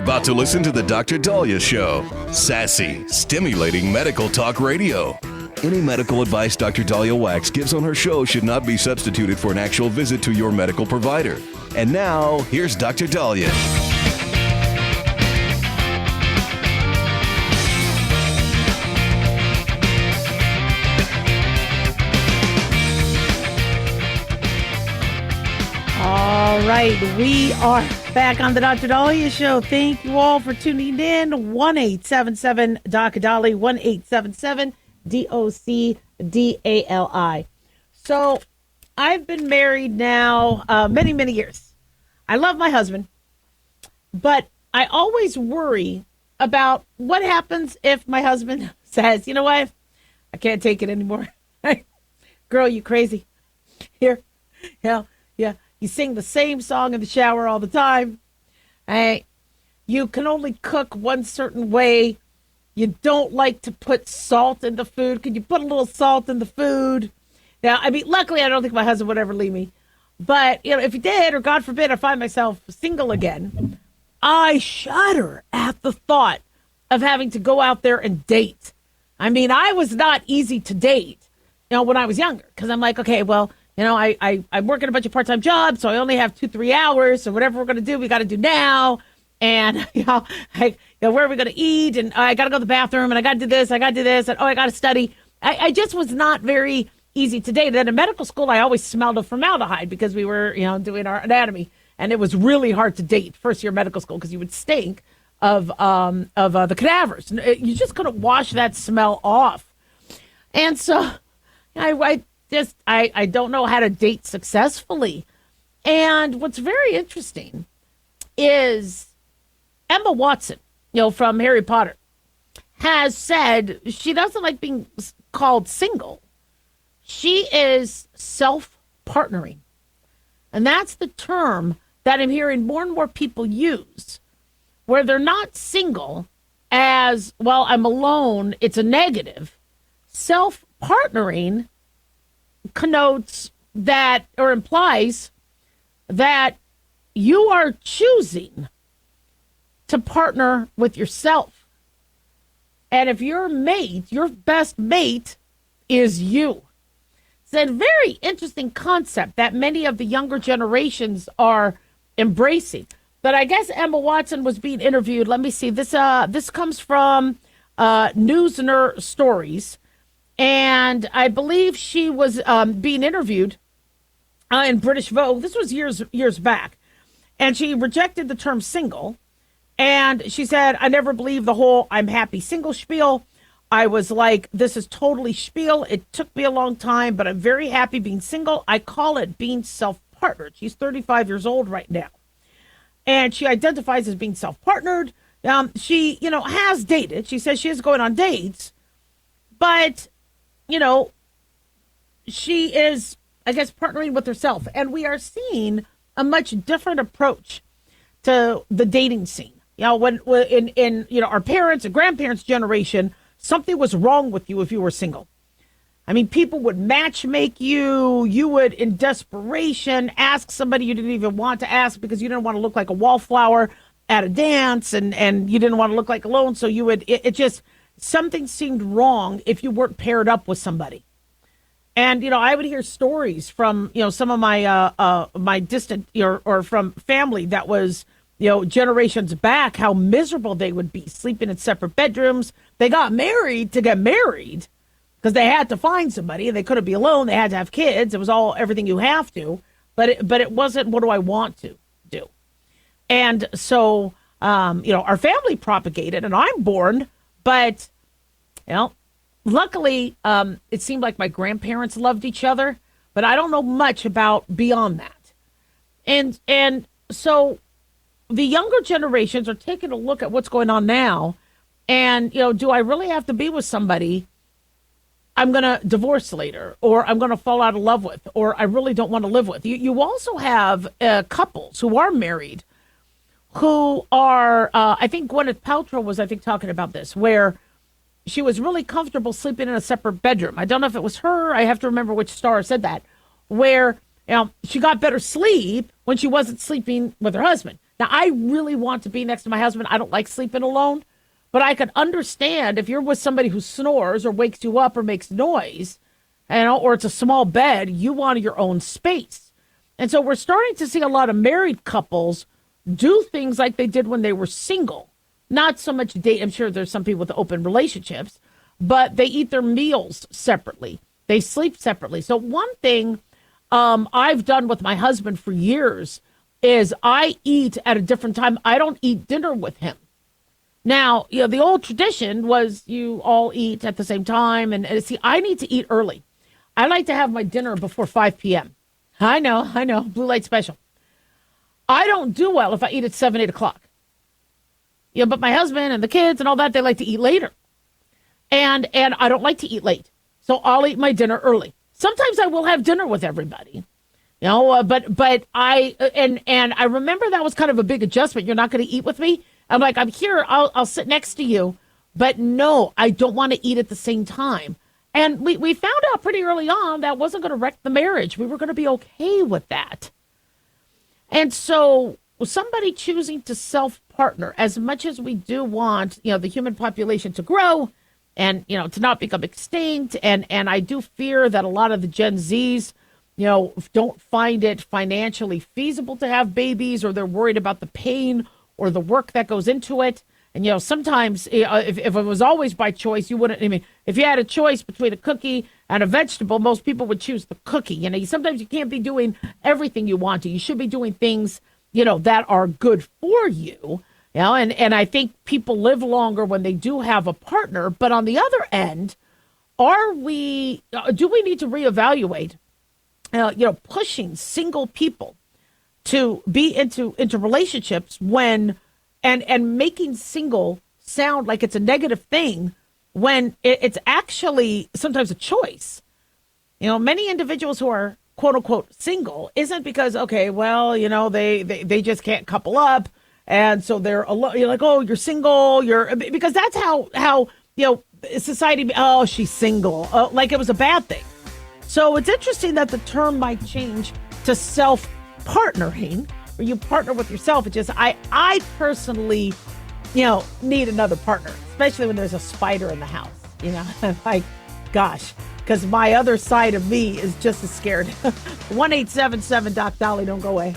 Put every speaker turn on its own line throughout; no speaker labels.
about to listen to the Dr. Daliah Show. Sassy, stimulating medical talk radio. Any medical advice Dr. Daliah Wax gives on her show should not be substituted for an actual visit to your medical provider. And now, here's Dr. Daliah.
All right, we are back on the Dr. Daliah Show. Thank you all for tuning in. 1-877-Dr. Daliah, 1-877-DOC-DALI. So I've been married now many, many years. I love my husband, but I always worry about what happens if my husband says, you know what, I can't take it anymore. Girl, you crazy. Here, yeah. You sing the same song in the shower all the time. You can only cook one certain way. You don't like to put salt in the food. Could you put a little salt in the food? Now, I mean, luckily, I don't think my husband would ever leave me. But, you know, if he did, or God forbid, I find myself single again, I shudder at the thought of having to go out there and date. I mean, I was not easy to date, you know, when I was younger. Because I'm like, okay, well, you know, I'm working a bunch of part-time jobs, so I only have 2-3 hours. So whatever we're going to do, we got to do now. And, where are we going to eat? And I got to go to the bathroom, and I got to do this, and I got to study. I just was not very easy to date. Then in medical school, I always smelled of formaldehyde because we were, doing our anatomy. And it was really hard to date first year medical school because you would stink of the cadavers. You just couldn't wash that smell off. And so I don't know how to date successfully. And what's very interesting is Emma Watson, from Harry Potter, has said she doesn't like being called single. She is self-partnering. And that's the term that I'm hearing more and more people use, where they're not single as, well, I'm alone, it's a negative. Self-partnering connotes that, or implies that you are choosing to partner with yourself. And if your best mate is you. It's a very interesting concept that many of the younger generations are embracing. But I guess Emma Watson was being interviewed. Let me see. This comes from Newsner Stories. And I believe she was being interviewed in British Vogue. This was years back. And she rejected the term single. And she said, I never believed the whole I'm happy single spiel. I was like, this is totally spiel. It took me a long time, but I'm very happy being single. I call it being self-partnered. She's 35 years old right now. And she identifies as being self-partnered. She, has dated. She says she is going on dates. But she is, I guess, partnering with herself. And we are seeing a much different approach to the dating scene. When in our parents' and grandparents' generation, something was wrong with you if you were single. I mean, people would matchmake you. You would, in desperation, ask somebody you didn't even want to ask because you didn't want to look like a wallflower at a dance, and you didn't want to look like alone. So you would, it just, something seemed wrong if you weren't paired up with somebody. And, I would hear stories from, some of my distant or from family that was, generations back, how miserable they would be sleeping in separate bedrooms. They got married to get married because they had to find somebody. They couldn't be alone. They had to have kids. It was everything you have to. But it wasn't, what do I want to do? And so, our family propagated, and I'm born. But, luckily, it seemed like my grandparents loved each other, but I don't know much about beyond that. And so the younger generations are taking a look at what's going on now. And, do I really have to be with somebody I'm going to divorce later, or I'm going to fall out of love with, or I really don't want to live with? You also have couples who are married who are, I think Gwyneth Paltrow was, talking about this, where she was really comfortable sleeping in a separate bedroom. I don't know if it was her. I have to remember which star said that, where she got better sleep when she wasn't sleeping with her husband. Now, I really want to be next to my husband. I don't like sleeping alone, but I could understand if you're with somebody who snores or wakes you up or makes noise, or it's a small bed, you want your own space. And so we're starting to see a lot of married couples do things like they did when they were single. Not so much date. I'm sure there's some people with open relationships, but they eat their meals separately. They sleep separately. So one thing I've done with my husband for years is I eat at a different time. I don't eat dinner with him. Now, the old tradition was you all eat at the same time. And see, I need to eat early. I like to have my dinner before 5 p.m. I know, blue light special. I don't do well if I eat at 7, 8 o'clock. But my husband and the kids and all that, they like to eat later. And I don't like to eat late. So I'll eat my dinner early. Sometimes I will have dinner with everybody, but I remember that was kind of a big adjustment. You're not going to eat with me. I'm like, I'm here. I'll sit next to you. But no, I don't want to eat at the same time. And we found out pretty early on that wasn't going to wreck the marriage. We were going to be okay with that. And so somebody choosing to self-partner, as much as we do want, the human population to grow, and, to not become extinct. And I do fear that a lot of the Gen Zs, don't find it financially feasible to have babies, or they're worried about the pain or the work that goes into it. And, sometimes if it was always by choice, you wouldn't, if you had a choice between a cookie and a vegetable, most people would choose the cookie. Sometimes you can't be doing everything you want to. You should be doing things, that are good for you. And I think people live longer when they do have a partner. But on the other end, do we need to reevaluate, pushing single people to be into relationships when, and making single sound like it's a negative thing when it's actually sometimes a choice. Many individuals who are quote unquote single isn't because, okay, well, they just can't couple up. And so they're alone. You're like, oh, you're single. Because that's how society. Oh, she's single. Like it was a bad thing. So it's interesting that the term might change to self-partnering, where you partner with yourself. It's just I personally, need another partner, especially when there's a spider in the house. Like, gosh, because my other side of me is just as scared. 1-877 Doc Dolly. Don't go away.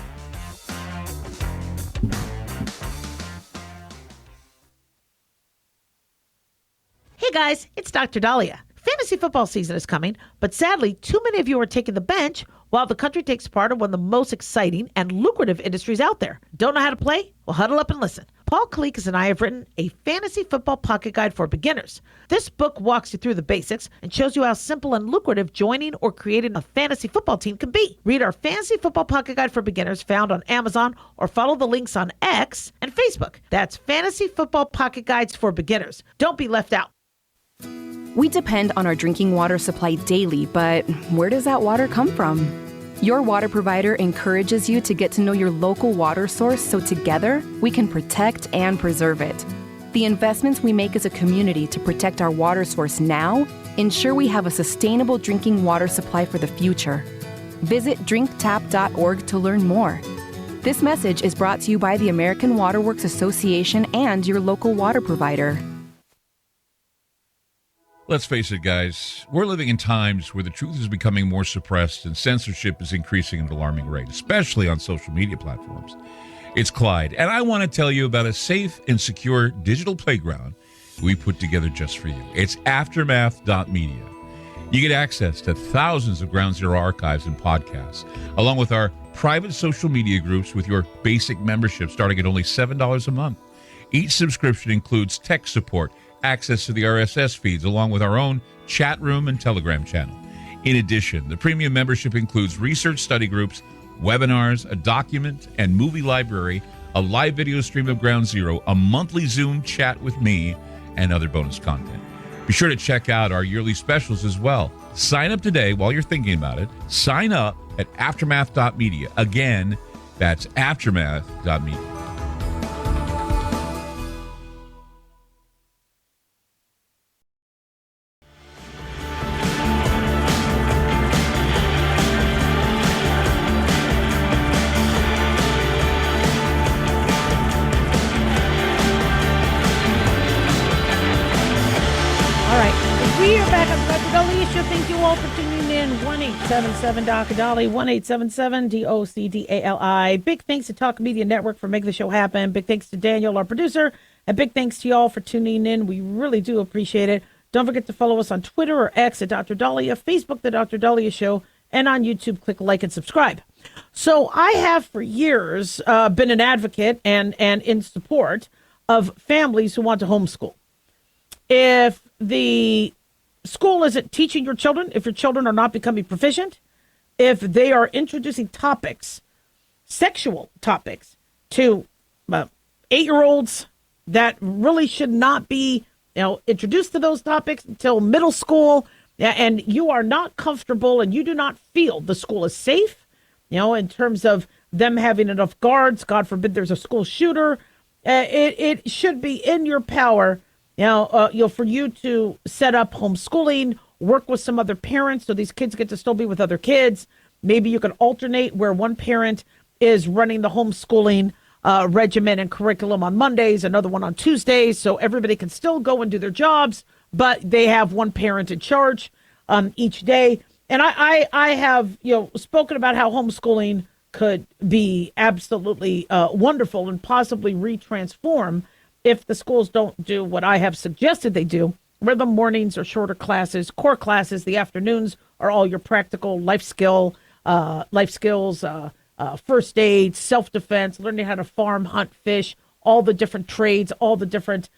Hey guys, it's Dr. Daliah. Fantasy football season is coming, but sadly, too many of you are taking the bench while the country takes part in one of the most exciting and lucrative industries out there. Don't know how to play? Well, huddle up and listen. Paul Kalikas and I have written a fantasy football pocket guide for beginners. This book walks you through the basics and shows you how simple and lucrative joining or creating a fantasy football team can be. Read our fantasy football pocket guide for beginners found on Amazon, or follow the links on X and Facebook. That's Fantasy Football Pocket Guides for Beginners. Don't be left out.
We depend on our drinking water supply daily, but where does that water come from? Your water provider encourages you to get to know your local water source so together we can protect and preserve it. The investments we make as a community to protect our water source now ensure we have a sustainable drinking water supply for the future. Visit drinktap.org to learn more. This message is brought to you by the American Water Works Association and your local water provider.
Let's face it, guys, we're living in times where the truth is becoming more suppressed and censorship is increasing at an alarming rate, especially on social media platforms. It's Clyde, and I want to tell you about a safe and secure digital playground we put together just for you. It's aftermath.media. You get access to thousands of Ground Zero archives and podcasts, along with our private social media groups with your basic membership starting at only $7 a month. Each subscription includes tech support, access to the RSS feeds, along with our own chat room and Telegram channel. In addition, the premium membership includes research study groups, webinars, a document and movie library, a live video stream of Ground Zero, a monthly Zoom chat with me, and other bonus content. Be sure to check out our yearly specials as well. Sign up today while you're thinking about it. Sign up at aftermath.media. Again, that's aftermath.media.
We are back on the Dr. Daliah Show. Thank you all for tuning in. 1-877 Dr. Dali, 1-877 DOCDALI. Big thanks to Talk Media Network for making the show happen. Big thanks to Daniel, our producer, and big thanks to y'all for tuning in. We really do appreciate it. Don't forget to follow us on Twitter or X at Dr. Daliah, Facebook, The Dr. Daliah Show, and on YouTube, click like and subscribe. So I have for years been an advocate and in support of families who want to homeschool. If the school isn't teaching your children, if your children are not becoming proficient, if they are introducing topics, sexual topics, to 8-year-olds that really should not be, introduced to those topics until middle school, and you are not comfortable and you do not feel the school is safe, in terms of them having enough guards, God forbid there's a school shooter, it should be in your power for you to set up homeschooling, work with some other parents so these kids get to still be with other kids. Maybe you can alternate where one parent is running the homeschooling regimen and curriculum on Mondays, another one on Tuesdays, so everybody can still go and do their jobs, but they have one parent in charge each day. And I have spoken about how homeschooling could be absolutely wonderful and possibly retransform if the schools don't do what I have suggested they do, where the mornings are shorter classes, core classes, the afternoons are all your practical life skills, first aid, self-defense, learning how to farm, hunt, fish, all the different trades, all the different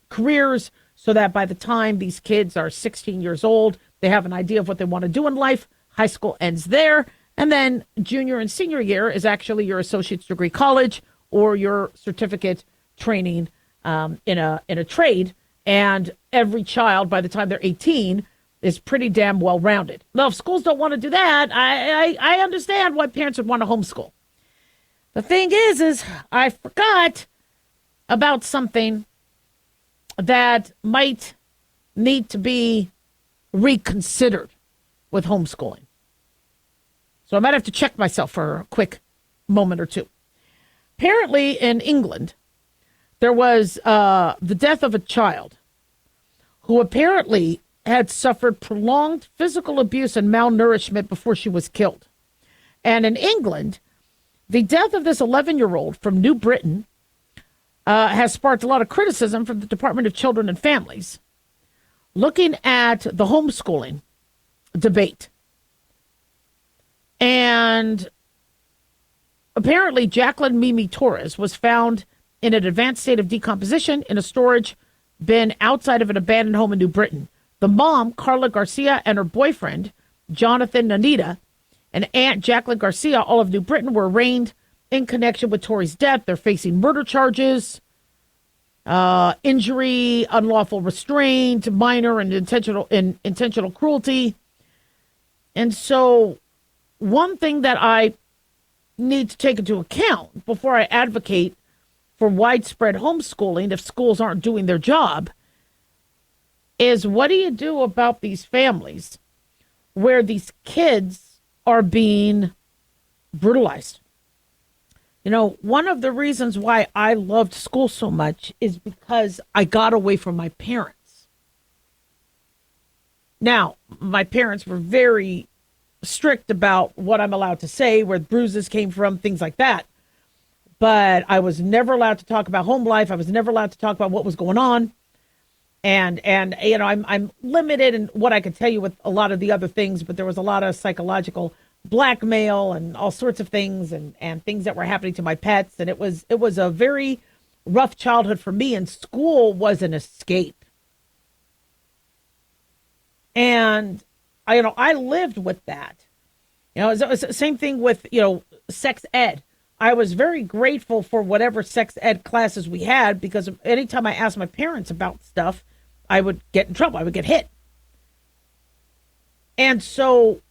careers, so that by the time these kids are 16 years old, they have an idea of what they want to do in life. High school ends there. And then junior and senior year is actually your associate's degree college or your certificate training in a trade. And every child, by the time they're 18, is pretty damn well-rounded. Now, if schools don't want to do that, I understand why parents would want to homeschool. The thing is I forgot about something that might need to be reconsidered with homeschooling. So I might have to check myself for a quick moment or two. Apparently in England, there was the death of a child who apparently had suffered prolonged physical abuse and malnourishment before she was killed. And in England, the death of this 11-year-old from New Britain has sparked a lot of criticism from the Department of Children and Families, looking at the homeschooling debate. And apparently, Jacqueline Mimi Torres was found in an advanced state of decomposition in a storage bin outside of an abandoned home in New Britain. The mom, Carla Garcia, and her boyfriend, Jonathan Nanita, and Aunt Jacqueline Garcia, all of New Britain, were arraigned in connection with Tori's death. They're facing murder charges, injury, unlawful restraint, minor and intentional cruelty. And so one thing that I need to take into account before I advocate for widespread homeschooling, if schools aren't doing their job, is what do you do about these families where these kids are being brutalized? One of the reasons why I loved school so much is because I got away from my parents. Now, my parents were very strict about what I'm allowed to say, where bruises came from, things like that. But I was never allowed to talk about home life. I was never allowed to talk about what was going on. And I'm limited in what I could tell you with a lot of the other things, but there was a lot of psychological blackmail and all sorts of things and things that were happening to my pets. And it was a very rough childhood for me, and school was an escape. And I lived with that. It was the same thing with, sex ed. I was very grateful for whatever sex ed classes we had, because anytime I asked my parents about stuff, I would get in trouble. I would get hit. And so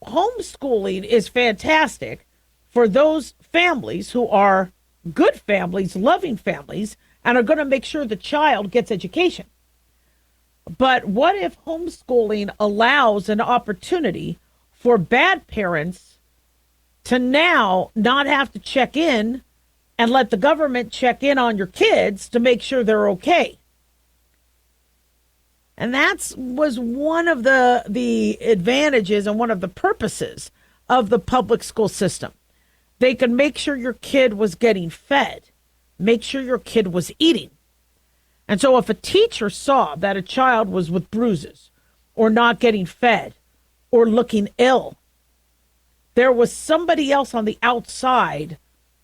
homeschooling is fantastic for those families who are good families, loving families, and are going to make sure the child gets education. But what if homeschooling allows an opportunity for bad parents to now not have to check in and let the government check in on your kids to make sure they're okay? And that was one of the advantages and one of the purposes of the public school system. They could make sure your kid was getting fed, make sure your kid was eating. And so if a teacher saw that a child was with bruises or not getting fed or looking ill, there was somebody else on the outside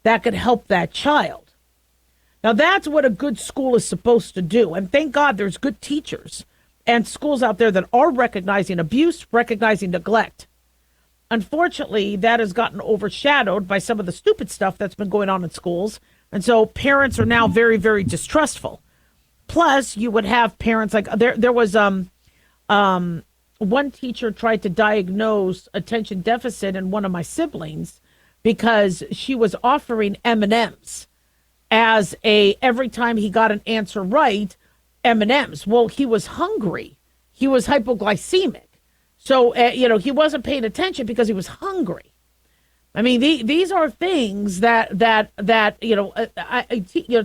that could help that child. Now, that's what a good school is supposed to do. And thank God there's good teachers and schools out there that are recognizing abuse, recognizing neglect. Unfortunately, that has gotten overshadowed by some of the stupid stuff that's been going on in schools. And so parents are now very, very distrustful. Plus, you would have parents like there was one teacher tried to diagnose attention deficit in one of my siblings because she was offering M&Ms as every time he got an answer right, M&Ms. Well, he was hungry. He was hypoglycemic. So, he wasn't paying attention because he was hungry. I mean, these are things that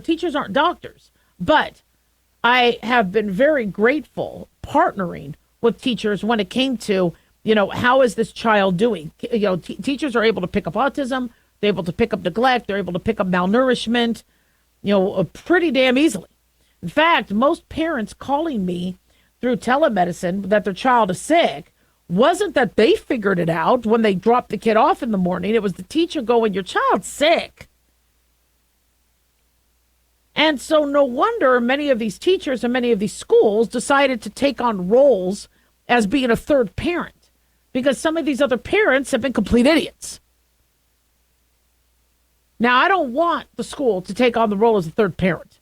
teachers aren't doctors, but I have been very grateful partnering with teachers when it came to, how is this child doing? Teachers are able to pick up autism. They're able to pick up neglect. They're able to pick up malnourishment, pretty damn easily. In fact, most parents calling me through telemedicine that their child is sick wasn't that they figured it out when they dropped the kid off in the morning. It was the teacher going, your child's sick. And so no wonder many of these teachers and many of these schools decided to take on roles as being a third parent because some of these other parents have been complete idiots. Now, I don't want the school to take on the role as a third parent.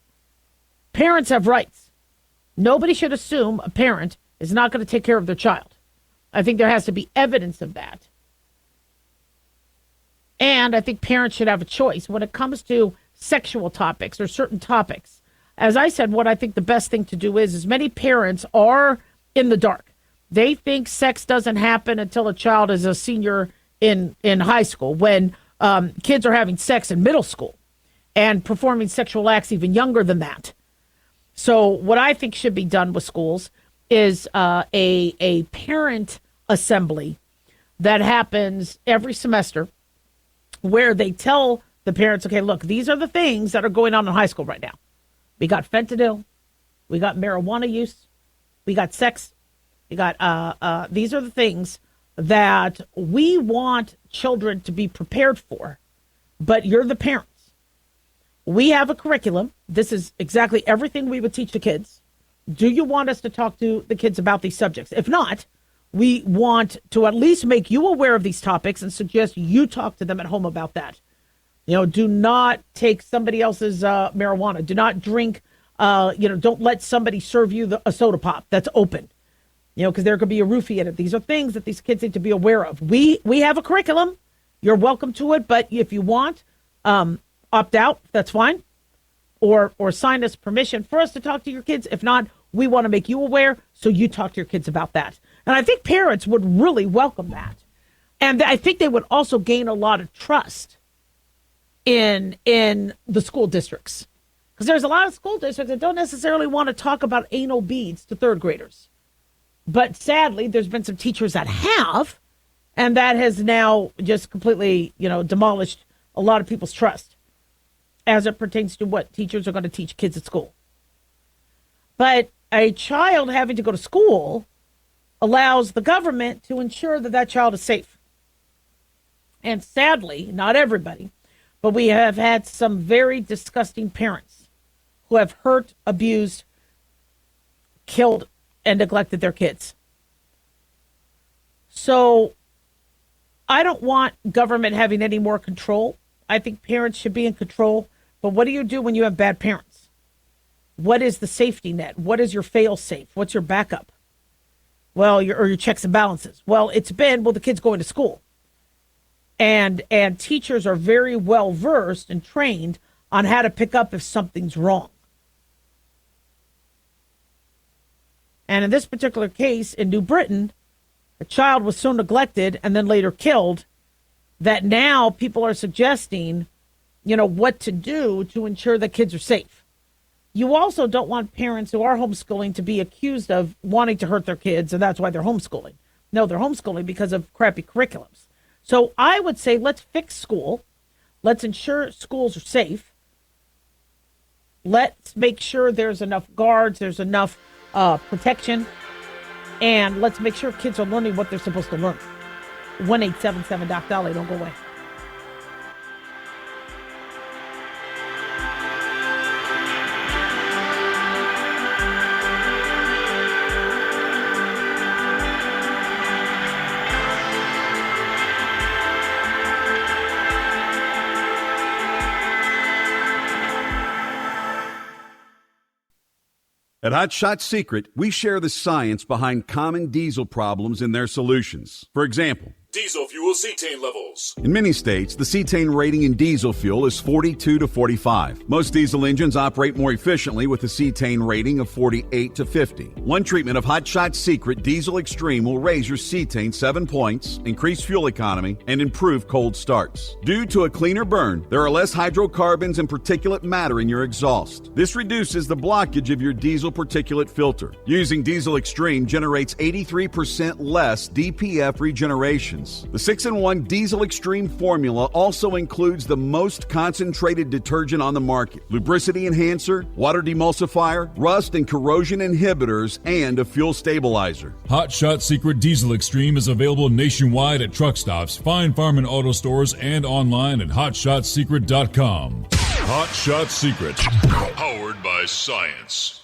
Parents have rights. Nobody should assume a parent is not going to take care of their child. I think there has to be evidence of that. And I think parents should have a choice when it comes to sexual topics or certain topics. As I said, what I think the best thing to do is many parents are in the dark. They think sex doesn't happen until a child is a senior in high school, when kids are having sex in middle school and performing sexual acts even younger than that. So what I think should be done with schools is a parent assembly that happens every semester where they tell the parents, okay, look, these are the things that are going on in high school right now. We got fentanyl. We got marijuana use. We got sex. We got, these are the things that we want children to be prepared for, but you're the parents. We have a curriculum. This is exactly everything we would teach the kids. Do you want us to talk to the kids about these subjects? If not, we want to at least make you aware of these topics and suggest you talk to them at home about that. Do not take somebody else's marijuana. Do not drink, don't let somebody serve you a soda pop that's open, because there could be a roofie in it. These are things that these kids need to be aware of. We have a curriculum. You're welcome to it. But if you want, opt out, that's fine. Or sign us permission for us to talk to your kids. If not, we want to make you aware, so you talk to your kids about that. And I think parents would really welcome that. And I think they would also gain a lot of trust in the school districts. Because there's a lot of school districts that don't necessarily want to talk about anal beads to third graders. But sadly, there's been some teachers that have, and that has now just completely, demolished a lot of people's trust as it pertains to what teachers are going to teach kids at school. But a child having to go to school allows the government to ensure that that child is safe. And sadly, not everybody, but we have had some very disgusting parents who have hurt, abused, killed, and neglected their kids. So I don't want government having any more control. I think parents should be in control. But what do you do when you have bad parents? What is the safety net? What is your fail safe? What's your backup? Well, your checks and balances. Well, the kid's going to school. And teachers are very well versed and trained on how to pick up if something's wrong. And in this particular case in New Britain, a child was so neglected and then later killed that now people are suggesting, what to do to ensure that kids are safe. you also don't want parents who are homeschooling to be accused of wanting to hurt their kids, and that's why they're homeschooling. No, they're homeschooling because of crappy curriculums. So I would say let's fix school. Let's ensure schools are safe. Let's make sure there's enough guards, there's enough protection, and let's make sure kids are learning what they're supposed to learn. 1-877-DOC-DOLLY. Don't go away.
At Hot Shot Secret, we share the science behind common diesel problems and their solutions. For example,
Diesel fuel cetane levels.
in many states, the cetane rating in diesel fuel is 42 to 45. Most diesel engines operate more efficiently with a cetane rating of 48 to 50. One treatment of Hot Shot Secret Diesel Extreme will raise your cetane 7 points, increase fuel economy, and improve cold starts. Due to a cleaner burn, there are less hydrocarbons and particulate matter in your exhaust. This reduces the blockage of your diesel particulate filter. Using Diesel Extreme generates 83% less DPF regenerations. The 6-in-1 Diesel Extreme formula also includes the most concentrated detergent on the market, lubricity enhancer, water demulsifier, rust and corrosion inhibitors, and a fuel stabilizer.
Hot Shot Secret Diesel Extreme is available nationwide at truck stops, fine farm and auto stores, and online at hotshotsecret.com. Hot Shot Secret.
Powered by science.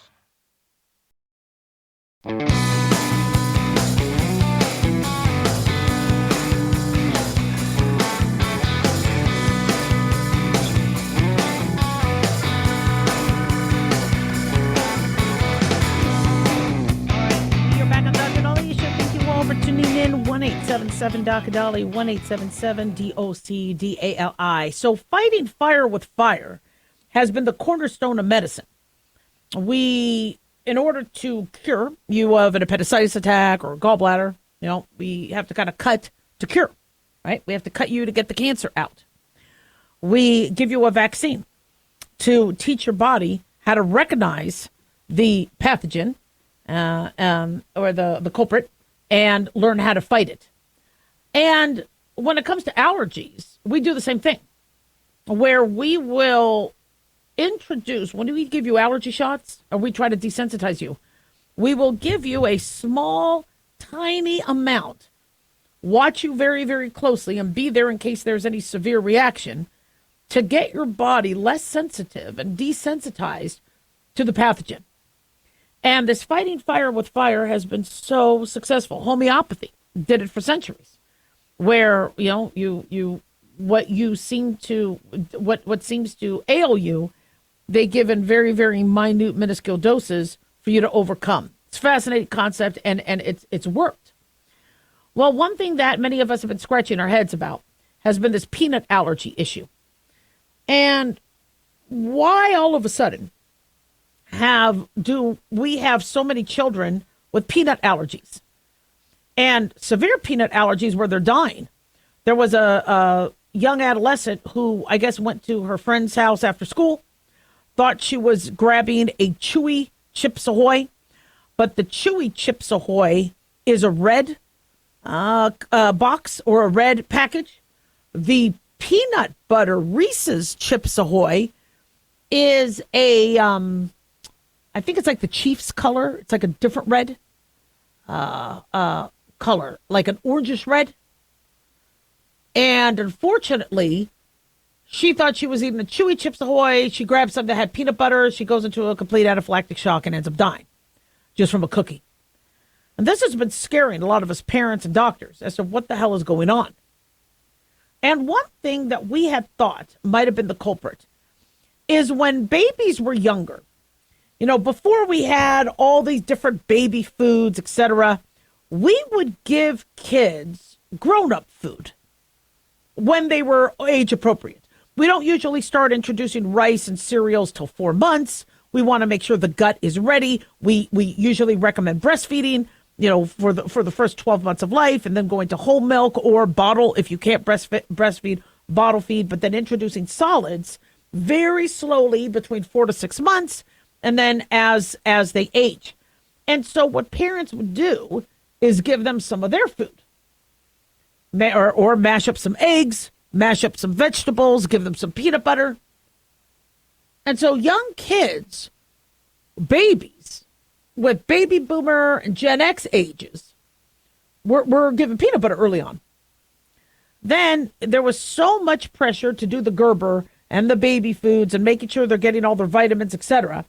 Tuning in 1-877-DOC-DOLLY, 1-877-DOC-DALI. So fighting fire with fire has been the cornerstone of medicine. In order to cure you of an appendicitis attack or a gallbladder, we have to kind of cut to cure, right? We have to cut you to get the cancer out. We give you a vaccine to teach your body how to recognize the pathogen or the culprit and learn how to fight it. And when it comes to allergies, we do the same thing, where we will introduce, when we give you allergy shots or we try to desensitize you, we will give you a small, tiny amount, watch you very, very closely, and be there in case there's any severe reaction to get your body less sensitive and desensitized to the pathogen. And this fighting fire with fire has been so successful. Homeopathy did it for centuries, where what seems to ail you, they give in very, very minute, minuscule doses for you to overcome. It's a fascinating concept, and it's worked. Well, one thing that many of us have been scratching our heads about has been this peanut allergy issue, and why all of a sudden we have so many children with peanut allergies and severe peanut allergies where they're dying. There was a young adolescent who, I guess, went to her friend's house after school, thought she was grabbing a Chewy Chips Ahoy, but the Chewy Chips Ahoy is a red box or a red package. The peanut butter Reese's Chips Ahoy is a I think it's like the Chiefs color. It's like a different red color, like an orangish red. And unfortunately, she thought she was eating a Chewy Chips Ahoy. She grabbed something that had peanut butter. She goes into a complete anaphylactic shock and ends up dying just from a cookie. And this has been scaring a lot of us parents and doctors as to what the hell is going on. And one thing that we had thought might have been the culprit is when babies were younger, before we had all these different baby foods, etc., we would give kids grown-up food when they were age appropriate. We don't usually start introducing rice and cereals till 4 months. We want to make sure the gut is ready. We usually recommend breastfeeding, for the first 12 months of life, and then going to whole milk or bottle if you can't breastfeed, bottle feed, but then introducing solids very slowly between 4 to 6 months. and then as they age. And so what parents would do is give them some of their food, or mash up some eggs, mash up some vegetables, give them some peanut butter. And so young kids, babies with baby boomer and Gen X ages, were given peanut butter early on. Then there was so much pressure to do the Gerber and the baby foods and making sure they're getting all their vitamins, etc.,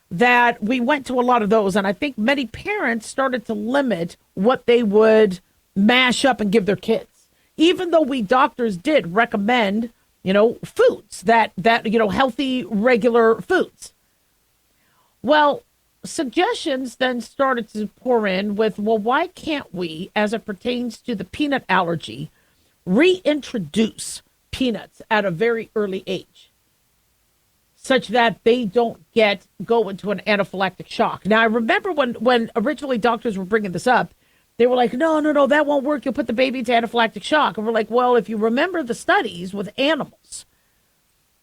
that we went to a lot of those. And I think many parents started to limit what they would mash up and give their kids, even though we doctors did recommend, foods that healthy, regular foods. Well, suggestions then started to pour in with, well, why can't we, as it pertains to the peanut allergy, reintroduce peanuts at a very early age such that they don't go into an anaphylactic shock? Now, I remember when originally doctors were bringing this up, they were like, no, that won't work. You'll put the baby into anaphylactic shock. And we're like, well, if you remember the studies with animals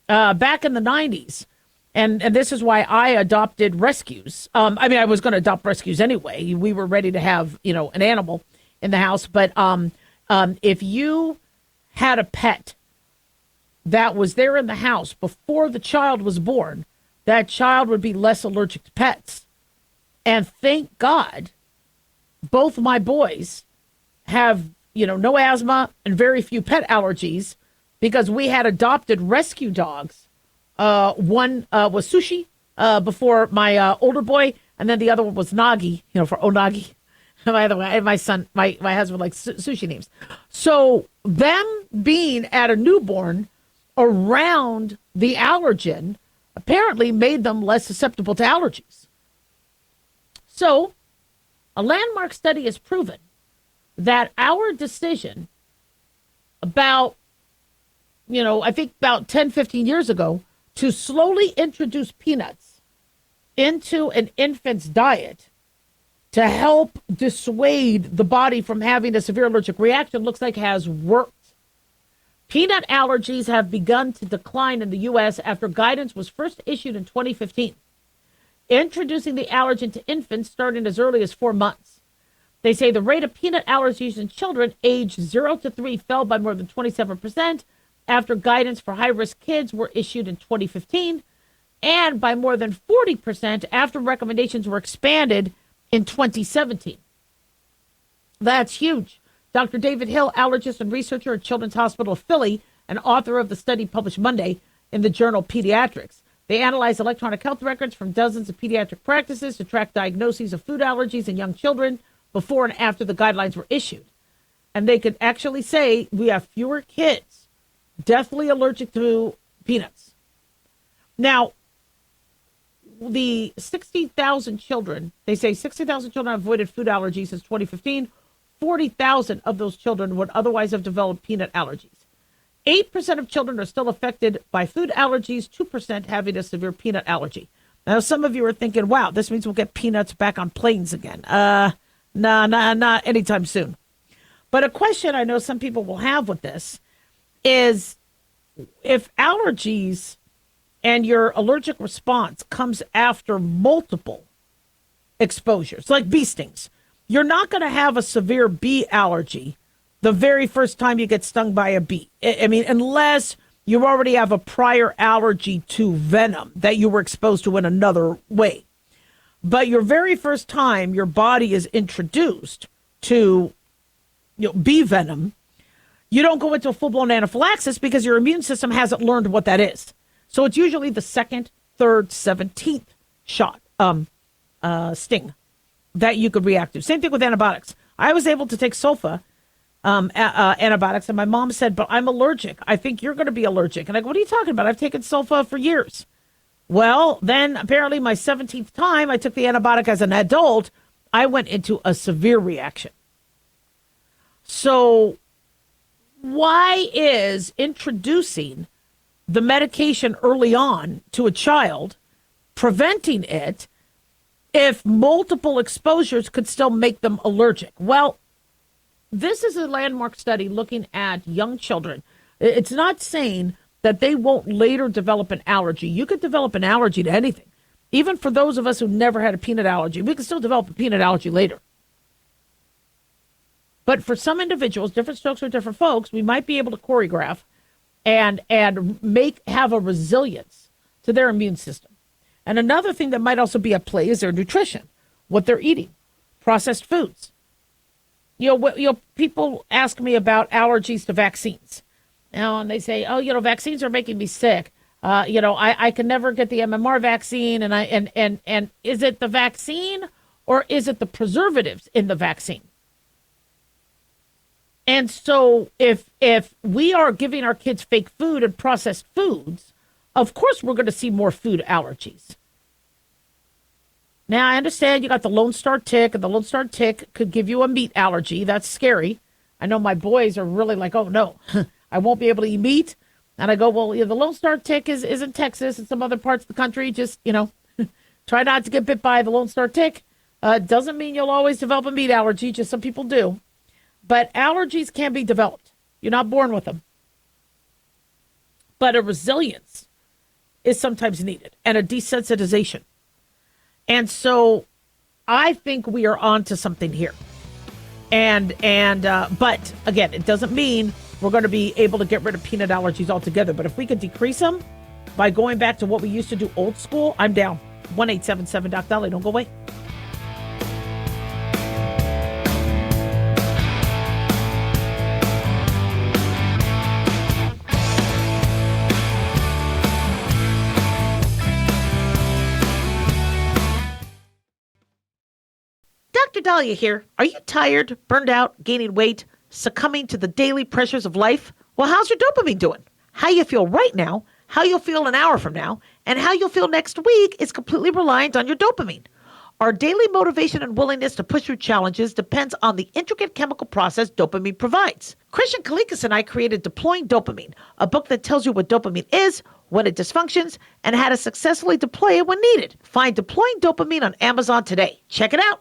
back in the 90s, and this is why I adopted rescues. I was going to adopt rescues anyway. We were ready to have, an animal in the house. But if you had a pet that was there in the house before the child was born, that child would be less allergic to pets. And thank God, both my boys have, no asthma and very few pet allergies because we had adopted rescue dogs. One was Sushi before my older boy, and then the other one was Nagi, for Onagi. By the way, my son, my husband likes sushi names. So them being at a newborn around the allergen apparently made them less susceptible to allergies. So a landmark study has proven that our decision about, I think about 10, 15 years ago, to slowly introduce peanuts into an infant's diet to help dissuade the body from having a severe allergic reaction looks like has worked. Peanut allergies have begun to decline in the U.S. after guidance was first issued in 2015, introducing the allergen to infants starting as early as 4 months. They say the rate of peanut allergies in children aged 0 to 3 fell by more than 27% after guidance for high-risk kids were issued in 2015, and by more than 40% after recommendations were expanded in 2017. That's huge. Dr. David Hill, allergist and researcher at Children's Hospital of Philly, and author of the study published Monday in the journal Pediatrics. They analyzed electronic health records from dozens of pediatric practices to track diagnoses of food allergies in young children before and after the guidelines were issued. And they could actually say we have fewer kids deathly allergic to peanuts. Now, the 60,000 children, they say 60,000 children have avoided food allergies since 2015. 40,000 of those children would otherwise have developed peanut allergies. 8% of children are still affected by food allergies, 2% having a severe peanut allergy. Now, some of you are thinking, wow, this means we'll get peanuts back on planes again. Not anytime soon. But a question I know some people will have with this is if allergies and your allergic response comes after multiple exposures, like bee stings, you're not going to have a severe bee allergy the very first time you get stung by a bee. I mean, unless you already have a prior allergy to venom that you were exposed to in another way. But your very first time your body is introduced to bee venom, you don't go into a full-blown anaphylaxis because your immune system hasn't learned what that is. So it's usually the second, third, 17th shot sting that you could react to. Same thing with antibiotics. I was able to take sulfa antibiotics, and my mom said, but I'm allergic. I think you're going to be allergic. And I go, what are you talking about? I've taken sulfa for years. Well, then apparently my 17th time I took the antibiotic as an adult, I went into a severe reaction. So why is introducing the medication early on to a child, preventing it, if multiple exposures could still make them allergic? Well, this is a landmark study looking at young children. It's not saying that they won't later develop an allergy. You could develop an allergy to anything. Even for those of us who never had a peanut allergy, we can still develop a peanut allergy later. But for some individuals, different strokes for different folks, we might be able to choreograph and have a resilience to their immune system. And another thing that might also be at play is their nutrition, what they're eating, processed foods. People ask me about allergies to vaccines. And they say, vaccines are making me sick. I can never get the MMR vaccine. And is it the vaccine or is it the preservatives in the vaccine? And so if we are giving our kids fake food and processed foods, of course we're going to see more food allergies. Now, I understand you got the Lone Star tick, and the Lone Star tick could give you a meat allergy. That's scary. I know my boys are really like, oh, no, I won't be able to eat meat. And I go, well, the Lone Star tick is in Texas and some other parts of the country. Just, try not to get bit by the Lone Star tick. Doesn't mean you'll always develop a meat allergy, just some people do. But allergies can be developed. You're not born with them. But a resilience is sometimes needed, and a desensitization. And so I think we are on to something here. But again, it doesn't mean we're going to be able to get rid of peanut allergies altogether. But if we could decrease them by going back to what we used to do old school, I'm down. 1-877-DOC-DALIAH. Don't go away. Dr. Daliah here. Are you tired, burned out, gaining weight, succumbing to the daily pressures of life? Well, how's your dopamine doing? How you feel right now, how you'll feel an hour from now, and how you'll feel next week is completely reliant on your dopamine. Our daily motivation and willingness to push through challenges depends on the intricate chemical process dopamine provides. Christian Kalikas and I created Deploying Dopamine, a book that tells you what dopamine is, when it dysfunctions, and how to successfully deploy it when needed. Find Deploying Dopamine on Amazon today. Check it out.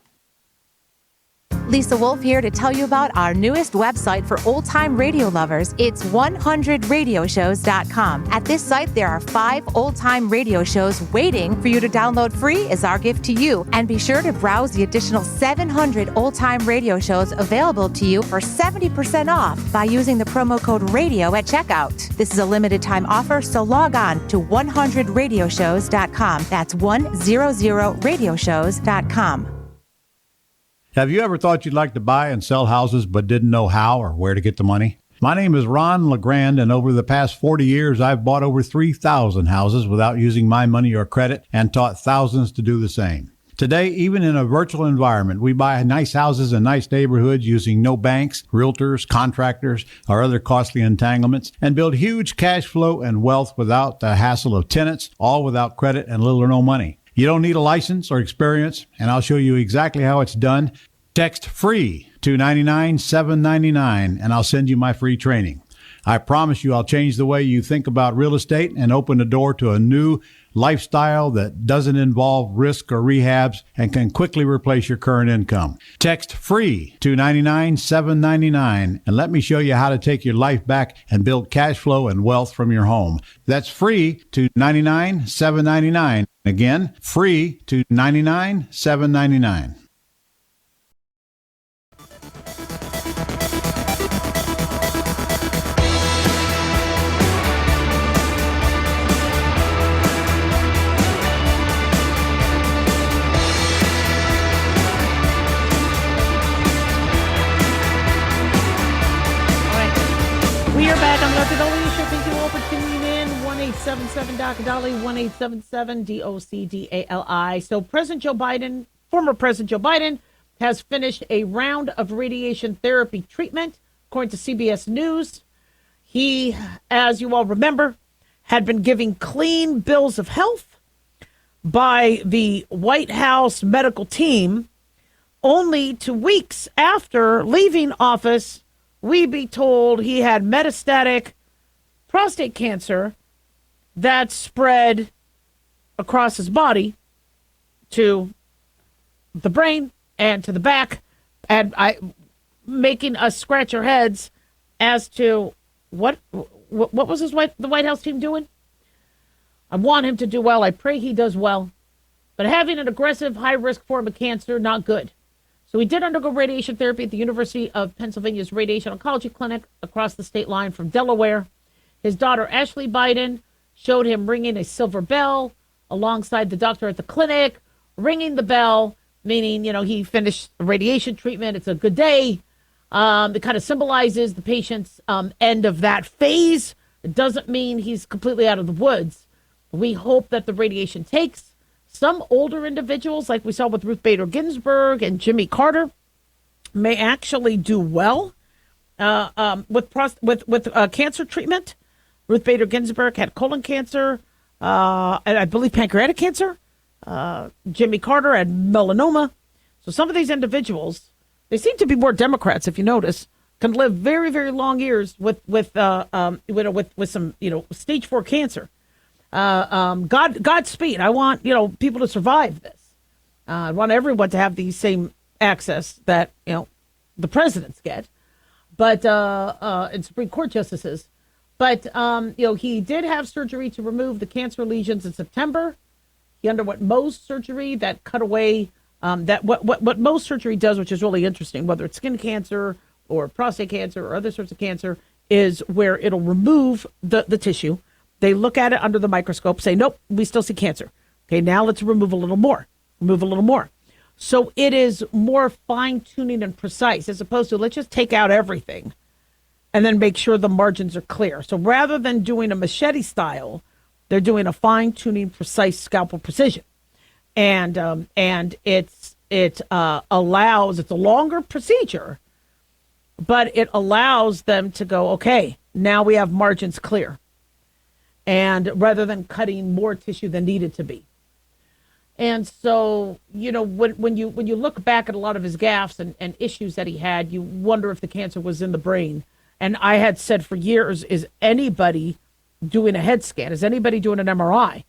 Lisa Wolf here to tell you about our newest website for old-time radio lovers. It's 100radioshows.com. At this site, there are 5 old-time radio shows waiting for you to download free as our gift to you. And be sure to browse the additional 700 old-time radio shows available to you for 70% off by using the promo code RADIO at checkout. This is a limited-time offer, so log on to 100radioshows.com. That's 100radioshows.com.
Have you ever thought you'd like to buy and sell houses but didn't know how or where to get the money? My name is Ron LeGrand, and over the past 40 years, I've bought over 3,000 houses without using my money or credit and taught thousands to do the same. Today, even in a virtual environment, we buy nice houses in nice neighborhoods using no banks, realtors, contractors, or other costly entanglements, and build huge cash flow and wealth without the hassle of tenants, all without credit and little or no money. You don't need a license or experience, and I'll show you exactly how it's done. Text FREE to 99799, and I'll send you my free training. I promise you I'll change the way you think about real estate and open the door to a new lifestyle that doesn't involve risk or rehabs and can quickly replace your current income. Text FREE to 99799 and let me show you how to take your life back and build cash flow and wealth from your home. That's FREE to 99799. Again, FREE to 99799.
We are back on Dr. Daliah Show. Thank you all for tuning in. 1-877-DOC-DALIAH, 1-877-DOCDALI. So former President Joe Biden, has finished a round of radiation therapy treatment, according to CBS News. He, as you all remember, had been giving clean bills of health by the White House medical team, only 2 weeks after leaving office, we be told he had metastatic prostate cancer that spread across his body to the brain and to the back, and making us scratch our heads as to what was the White House team doing. I want him to do well. I pray he does well. But having an aggressive, high-risk form of cancer, not good. So he did undergo radiation therapy at the University of Pennsylvania's Radiation Oncology Clinic across the state line from Delaware. His daughter, Ashley Biden, showed him ringing a silver bell alongside the doctor at the clinic, ringing the bell, meaning, he finished radiation treatment. It's a good day. It kind of symbolizes the patient's end of that phase. It doesn't mean he's completely out of the woods. We hope that the radiation takes. Some older individuals, like we saw with Ruth Bader Ginsburg and Jimmy Carter, may actually do well with cancer treatment. Ruth Bader Ginsburg had colon cancer, and I believe pancreatic cancer. Jimmy Carter had melanoma. So some of these individuals, they seem to be more Democrats, if you notice, can live very, very long years with some stage 4 cancer. Godspeed. I want people to survive this. I want everyone to have the same access that the presidents get, but and Supreme Court justices. But he did have surgery to remove the cancer lesions in September. He underwent Mohs surgery that cut away that what Mohs surgery does, which is really interesting, whether it's skin cancer or prostate cancer or other sorts of cancer, is where it'll remove the tissue. They look at it under the microscope, say, nope, we still see cancer. Okay, now let's remove a little more. So it is more fine-tuning and precise, as opposed to let's just take out everything and then make sure the margins are clear. So rather than doing a machete style, they're doing a fine-tuning, precise scalpel precision. And it's a longer procedure, but it allows them to go, okay, now we have margins clear. And rather than cutting more tissue than needed to be. And so, when you look back at a lot of his gaffes and issues that he had, you wonder if the cancer was in the brain. And I had said for years, is anybody doing a head scan? Is anybody doing an MRI?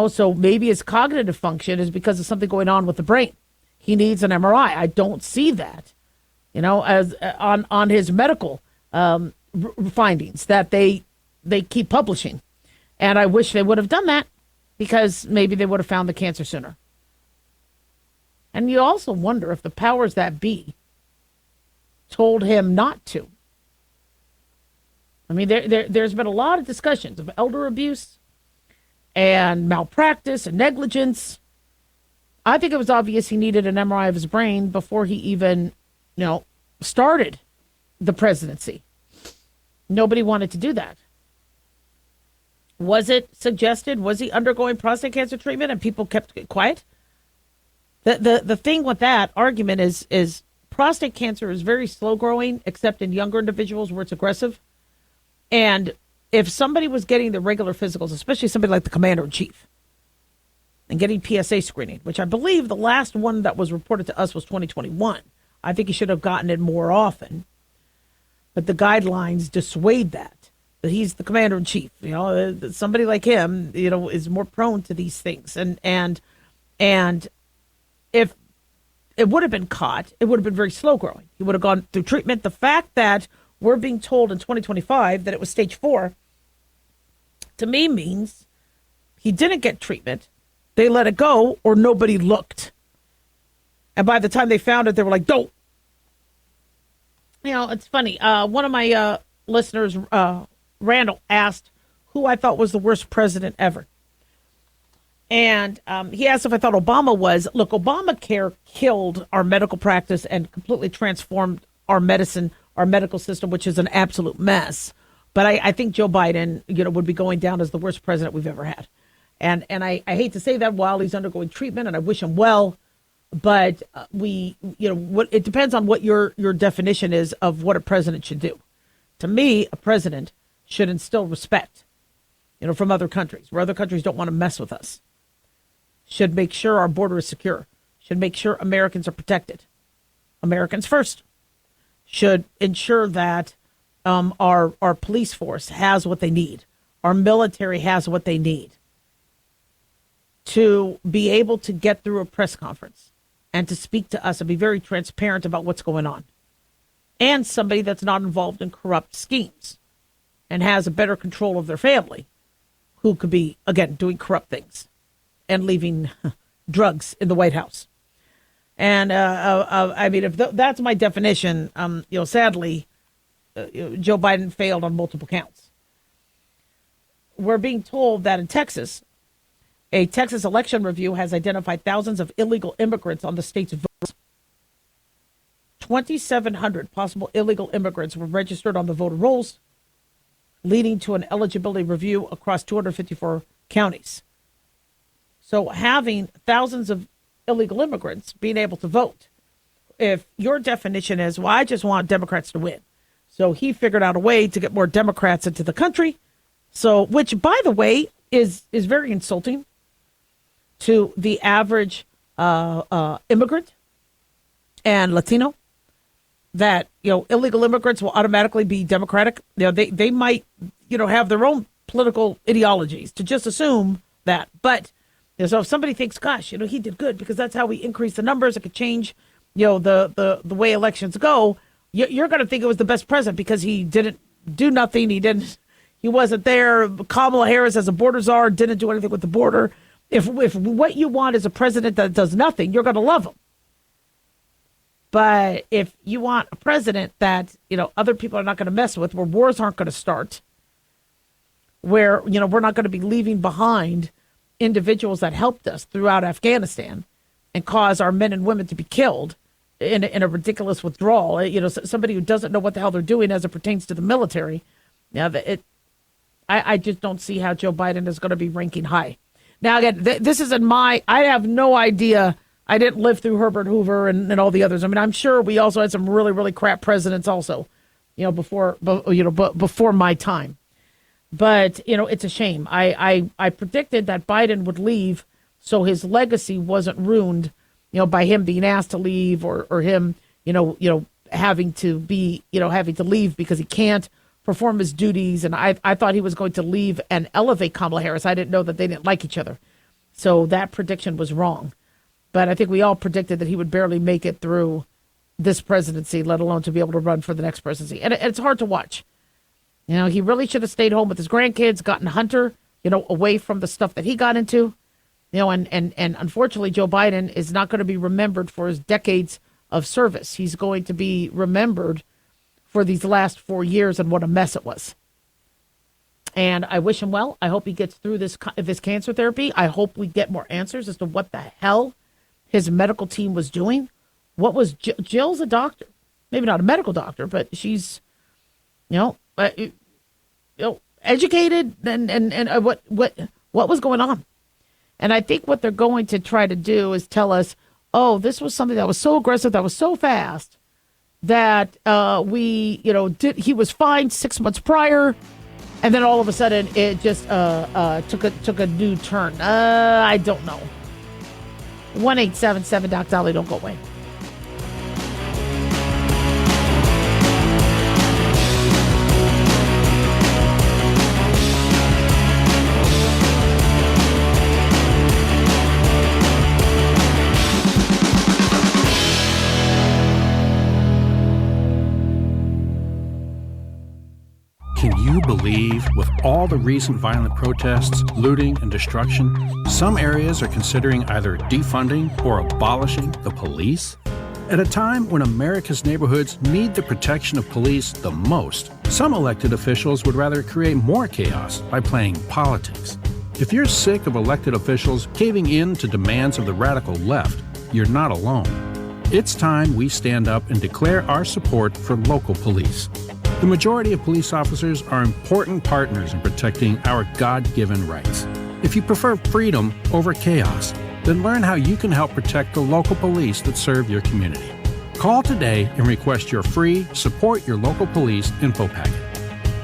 So maybe his cognitive function is because of something going on with the brain. He needs an MRI. I don't see that, as on his medical findings that they keep publishing. And I wish they would have done that because maybe they would have found the cancer sooner. And you also wonder if the powers that be told him not to. I mean, there's been a lot of discussions of elder abuse and malpractice and negligence. I think it was obvious he needed an MRI of his brain before he even, started the presidency. Nobody wanted to do that. Was it suggested? Was he undergoing prostate cancer treatment and people kept it quiet? The thing with that argument is prostate cancer is very slow growing, except in younger individuals where it's aggressive. And if somebody was getting the regular physicals, especially somebody like the commander in chief, and getting PSA screening, which I believe the last one that was reported to us was 2021. I think he should have gotten it more often. But the guidelines dissuade that he's the commander in chief. Somebody like him, is more prone to these things. And if it would have been caught, it would have been very slow growing. He would have gone through treatment. The fact that we're being told in 2025 that it was stage 4, to me means he didn't get treatment. They let it go or nobody looked. And by the time they found it, they were like, don't. It's funny. One of my listeners, Randall, asked who I thought was the worst president ever. And he asked if I thought Obama was. Look, Obamacare killed our medical practice and completely transformed our medicine, our medical system, which is an absolute mess. But I think Joe Biden, would be going down as the worst president we've ever had. And I hate to say that while he's undergoing treatment, and I wish him well. But it depends on what your definition is of what a president should do. To me, a president should instill respect, from other countries, where other countries don't want to mess with us. Should make sure our border is secure. Should make sure Americans are protected. Americans first. Should ensure that our police force has what they need. Our military has what they need to be able to get through a press conference and to speak to us and be very transparent about what's going on. And somebody that's not involved in corrupt schemes and has a better control of their family who could be, again, doing corrupt things. and leaving drugs in the White House. And I mean, if that's my definition, sadly, Joe Biden failed on multiple counts. We're being told that in Texas, a Texas election review has identified thousands of illegal immigrants on the state's votes. 2,700 possible illegal immigrants were registered on the voter rolls, leading to an eligibility review across 254 counties. So having thousands of illegal immigrants being able to vote, if your definition is, well, I just want Democrats to win. So he figured out a way to get more Democrats into the country. So, which, by the way, is very insulting to the average immigrant and Latino, that, illegal immigrants will automatically be Democratic. They might, have their own political ideologies to just assume that. But so if somebody thinks, gosh, he did good because that's how we increase the numbers, it could change, the way elections go, you're going to think it was the best president because he didn't do nothing. He wasn't there. Kamala Harris as a border czar didn't do anything with the border. If what you want is a president that does nothing, you're going to love him. But if you want a president that, other people are not going to mess with, where wars aren't going to start, where, we're not going to be leaving behind individuals that helped us throughout Afghanistan and cause our men and women to be killed in a ridiculous withdrawal, somebody who doesn't know what the hell they're doing as it pertains to the military. Now, I just don't see how Joe Biden is going to be ranking high. Now, again, this isn't I have no idea. I didn't live through Herbert Hoover and all the others. I mean, I'm sure we also had some really, really crap presidents also, before my time. But, it's a shame. I predicted that Biden would leave so his legacy wasn't ruined, by him being asked to leave or him, having to leave because he can't perform his duties. And I thought he was going to leave and elevate Kamala Harris. I didn't know that they didn't like each other. So that prediction was wrong. But I think we all predicted that he would barely make it through this presidency, let alone to be able to run for the next presidency. And it's hard to watch. He really should have stayed home with his grandkids, gotten Hunter, away from the stuff that he got into. And unfortunately, Joe Biden is not going to be remembered for his decades of service. He's going to be remembered for these last 4 years and what a mess it was. And I wish him well. I hope he gets through this cancer therapy. I hope we get more answers as to what the hell his medical team was doing. What was Jill's a doctor? Maybe not a medical doctor, but she's, educated. And what was going on? And I think what they're going to try to do is tell us, oh, this was something that was so aggressive, that was so fast, that he was fined 6 months prior, and then all of a sudden it just took a new turn. I don't know. 1-877 Doc Daliah, don't go away.
Can you believe, with all the recent violent protests, looting, and destruction, some areas are considering either defunding or abolishing the police? At a time when America's neighborhoods need the protection of police the most, some elected officials would rather create more chaos by playing politics. If you're sick of elected officials caving in to demands of the radical left, you're not alone. It's time we stand up and declare our support for local police. The majority of police officers are important partners in protecting our God-given rights. If you prefer freedom over chaos, then learn how you can help protect the local police that serve your community. Call today and request your free Support Your Local Police info packet.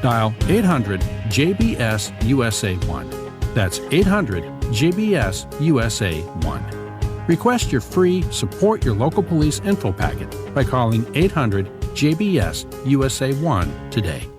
Dial 800-JBS-USA-1. That's 800-JBS-USA-1. Request your free Support Your Local Police info packet by calling 800-JBS-USA-1 today.